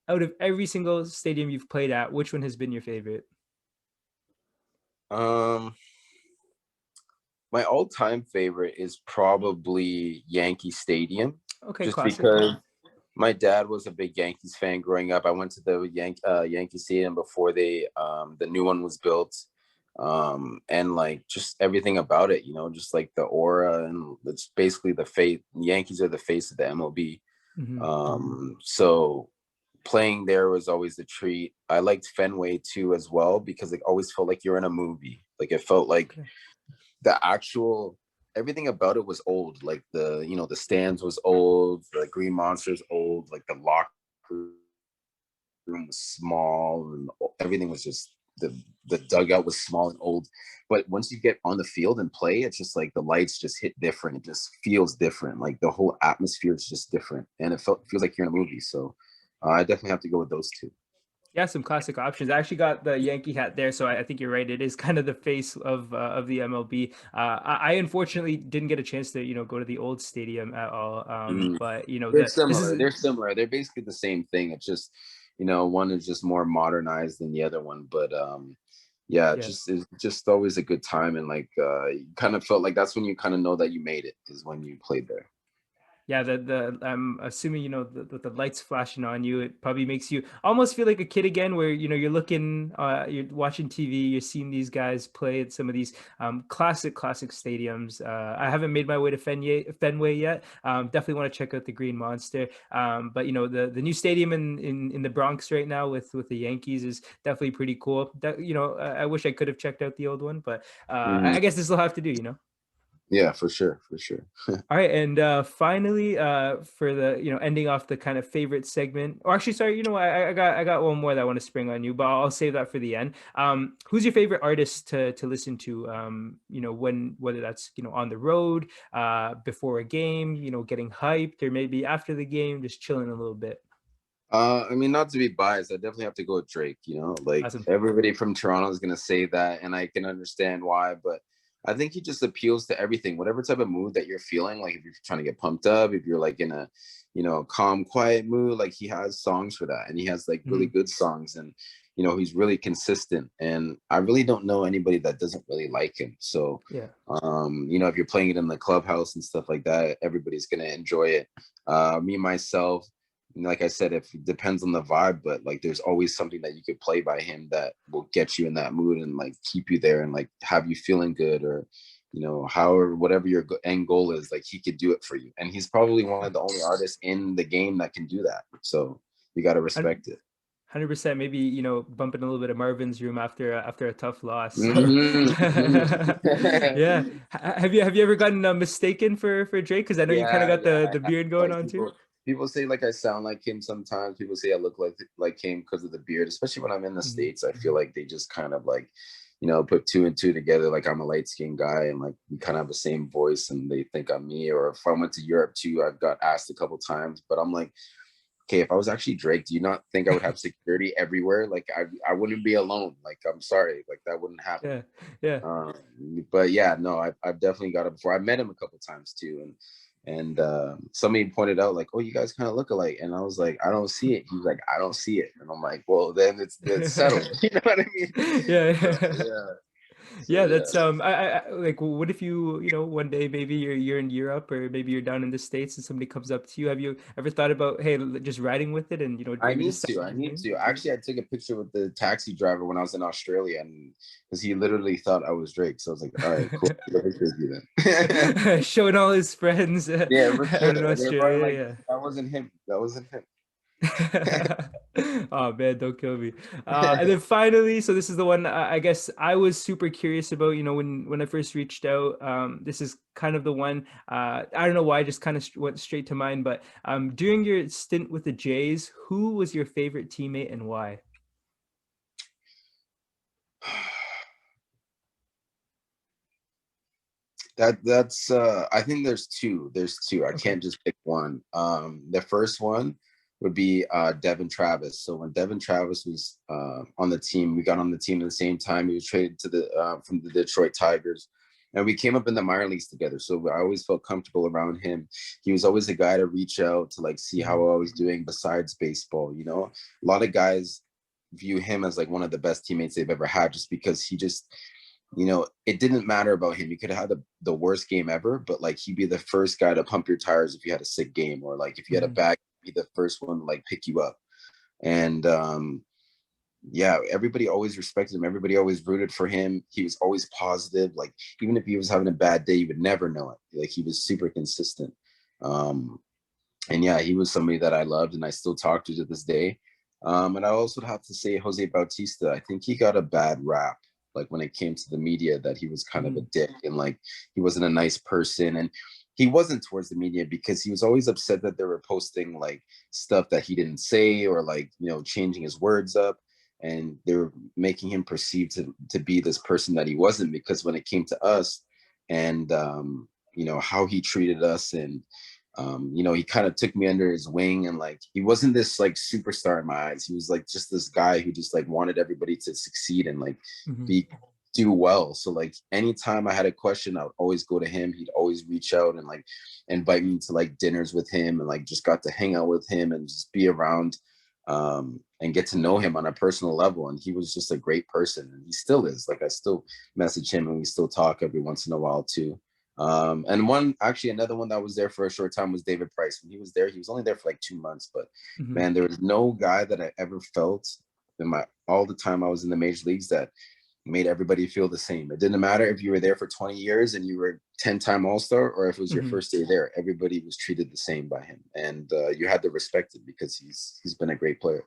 out of every single stadium you've played at, which one has been your favorite? Um, my all-time favorite is probably Yankee Stadium, Okay, just classic. Yeah. because my dad was a big Yankees fan growing up. I went to the Yankee Stadium before the new one was built. And like just everything about it, just like the aura, and it's basically the face. Yankees are the face of the MLB. Hmm. So playing there was always a treat. I liked Fenway too as well because it always felt like you're in a movie. Like it felt like Okay. the actual everything about it was old. Like the stands was old, the Green Monsters old, like the locker room was small, and everything was just the dugout was small and old. But once you get on the field and play, it's just like the lights just hit different. It just feels different. Like the whole atmosphere is just different, and feels like you're in a movie. So I definitely have to go with those two. Yeah, some classic options. I actually got the Yankee hat there, so I think you're right. It is kind of the face of the MLB. I unfortunately didn't get a chance to go to the old stadium at all. Mhm. But They're this similar. is They're similar. They're basically the same thing. It's just, one is just more modernized than the other one. But yeah, yeah. it's just always a good time, and like you kind of felt like that's when you kind of know that you made it is when you played there. Yeah, the I'm assuming the lights flashing on you. It probably makes you almost feel like a kid again, where you're looking, you're watching TV, you're seeing these guys play at some of these classic stadiums. I haven't made my way to Fenway yet. Definitely want to check out the Green Monster. But the new stadium in the Bronx right now with the Yankees is definitely pretty cool. I wish I could have checked out the old one, but I Mhm. guess this will have to do. Yeah, for sure, for sure. All right, and finally, for the ending off the kind of favorite segment, or actually, sorry, what, I got one more that I want to spring on you, but I'll save that for the end. Who's your favorite artist to listen to? Whether that's on the road, before a game, getting hyped, or maybe after the game, just chilling a little bit. I mean, not to be biased, I definitely have to go with Drake. Like Awesome. everybody from Toronto is gonna say that, and I can understand why. But I think he just appeals to everything, whatever type of mood that you're feeling. Like if you're trying to get pumped up, if you're like in a, calm, quiet mood, like he has songs for that, and he has like really Hmm. good songs, and he's really consistent. And I really don't know anybody that doesn't really like him. So, Yeah. if you're playing it in the clubhouse and stuff like that, everybody's gonna enjoy it. Me myself, like I said, if it depends on the vibe, but like there's always something that you could play by him that will get you in that mood and like keep you there and like have you feeling good, or however, whatever your end goal is, like he could do it for you. And he's probably one of the only artists in the game that can do that. So you got to respect it. 100%. Maybe bumping a little bit of Marvin's Room after a tough loss. So yeah. Have you ever gotten mistaken for Drake? Because I know you kind of Yeah, got yeah. the beard going Like on too. people say like I sound like him sometimes. People say I look like him because of the beard, especially when I'm in the Mhm. States. I feel like they just kind of like, put two and two together. Like I'm a light skinned guy and like we kind of have the same voice and they think I'm me. Or if I went to Europe too, I've got asked a couple times, but I'm like, okay, if I was actually Drake, do you not think I would have security everywhere? Like I wouldn't be alone. Like I'm sorry, like that wouldn't happen. Yeah, yeah. Um, but yeah, no, I've definitely got it before. I met him a couple times too, and somebody pointed out like, oh, you guys kind of look alike, and I was like, I don't see it. He's like, I don't see it, and I'm like, well, then it's settled. You know what I mean? Yeah, So yeah. yeah, so Yeah, yeah. that's I like, what if one day maybe you're in Europe, or maybe you're down in the States and somebody comes up to you. Have you ever thought about, hey, just riding with it, and I maybe need just to. I need to. Actually, I took a picture with the taxi driver when I was in Australia, and because he literally thought I was Drake, so I was like, "All right, cool. I'll take a picture with you then." showing all his friends Yeah, for out in sure. They're probably like, Australia. "That wasn't him. That wasn't him." Oh man, don't kill me. And then finally, so this is the one I guess I was super curious about. When I first reached out, this is kind of the one. I don't know why, I just kind of went straight to mind. But during your stint with the Jays, who was your favorite teammate and why? That's I think there's two. There's two. I Okay. can't just pick one. The first one would be Devin Travis. So when Devin Travis was on the team, we got on the team at the same time. He was traded to the from the Detroit Tigers. and we came up in the minor leagues together. So I always felt comfortable around him. He was always a guy to reach out to like see how Mhm. I was doing besides baseball. You know, a lot of guys view him as like one of the best teammates they've ever had, just because he just, you know, it didn't matter about him. You could have had the worst game ever, but like he'd be the first guy to pump your tires if you had a sick game, or like if you had a Mhm. bad, he'd be the first one to like pick you up. And yeah, everybody always respected him. Everybody always rooted for him. He was always positive. Like even if he was having a bad day, you would never know it. Like he was super consistent. Um, and yeah, he was somebody that I loved and I still talk to this day. And I also have to say Jose Bautista. I think he got a bad rap, like when it came to the media, that he was kind of a Mhm. dick and like he wasn't a nice person. And he wasn't towards the media because he was always upset that they were posting like stuff that he didn't say, or like, you know, changing his words up. And they were making him perceived to be this person that he wasn't, because when it came to us and you know, how he treated us, and you know, he kind of took me under his wing, and like he wasn't this like superstar in my eyes. He was like just this guy who just like wanted everybody to succeed and like Mhm. be do well. So like anytime I had a question, I would always go to him. He'd always reach out and like invite me to like dinners with him, and like just got to hang out with him and just be around and get to know him on a personal level. And he was just a great person, and he still is. Like I still message him and we still talk every once in a while too. And another one that was there for a short time was David Price. When he was there, he was only there for like 2 months, but Mhm. man, there was no guy that I ever felt in my all the time I was in the major leagues that made everybody feel the same. It didn't matter if you were there for 20 years and you were 10-time All-Star, or if it was your Mhm. first day there. Everybody was treated the same by him, and you had to respect it because he's been a great player.